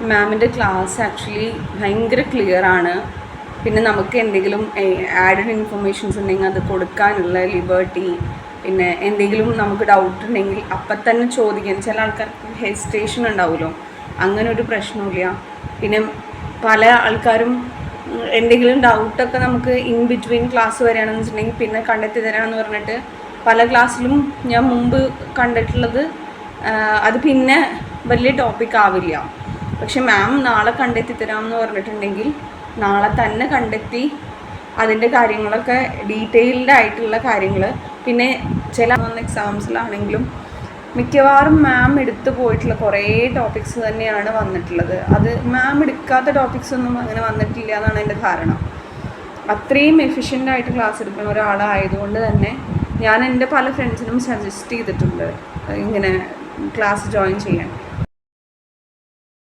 മാമിൻ്റെ class actually ഭയങ്കര clear ആണ്. പിന്നെ നമുക്ക് എന്തെങ്കിലും ആഡഡ് ഇൻഫർമേഷൻസ് ഉണ്ടെങ്കിൽ അത് കൊടുക്കാനുള്ള ലിബർട്ടി, പിന്നെ എന്തെങ്കിലും നമുക്ക് ഡൗട്ട് ഉണ്ടെങ്കിൽ അപ്പം തന്നെ ചോദിക്കാൻ. ചില ആൾക്കാർക്ക് ഹെസിറ്റേഷൻ ഉണ്ടാവുമല്ലോ, അങ്ങനെ ഒരു പ്രശ്നമില്ല. പിന്നെ പല ആൾക്കാരും എന്തെങ്കിലും ഡൗട്ടൊക്കെ നമുക്ക് ഇൻ ബിറ്റ്വീൻ ക്ലാസ് വരികയാണെന്ന് വെച്ചിട്ടുണ്ടെങ്കിൽ പിന്നെ കണ്ടെത്തി തരാമെന്ന് പറഞ്ഞിട്ട് പല ക്ലാസ്സിലും ഞാൻ മുമ്പ് കണ്ടിട്ടുള്ളത് അത് പിന്നെ വലിയ ടോപ്പിക് ആവില്ല. പക്ഷെ മാം നാളെ കണ്ടെത്തി തരാമെന്ന് പറഞ്ഞിട്ടുണ്ടെങ്കിൽ നാളെ തന്നെ കണ്ടെത്തി അതിൻ്റെ കാര്യങ്ങളൊക്കെ ഡീറ്റെയിൽഡ് ആയിട്ടുള്ള കാര്യങ്ങൾ. പിന്നെ ചില എക്സാംസിലാണെങ്കിലും മിക്കവാറും മാം എടുത്തു പോയിട്ടുള്ള കുറേ ടോപ്പിക്സ് തന്നെയാണ് വന്നിട്ടുള്ളത്. അത് മാം എടുക്കാത്ത ടോപ്പിക്സ് ഒന്നും അങ്ങനെ വന്നിട്ടില്ല എന്നാണ് എൻ്റെ ധാരണ. അത്രയും എഫിഷ്യൻ്റായിട്ട് ക്ലാസ് എടുക്കുന്ന ഒരാളായതുകൊണ്ട് തന്നെ ഞാൻ എൻ്റെ പല ഫ്രണ്ട്സിനും സജസ്റ്റ് ചെയ്തിട്ടുണ്ട് ഇങ്ങനെ ക്ലാസ് ജോയിൻ ചെയ്യാൻ.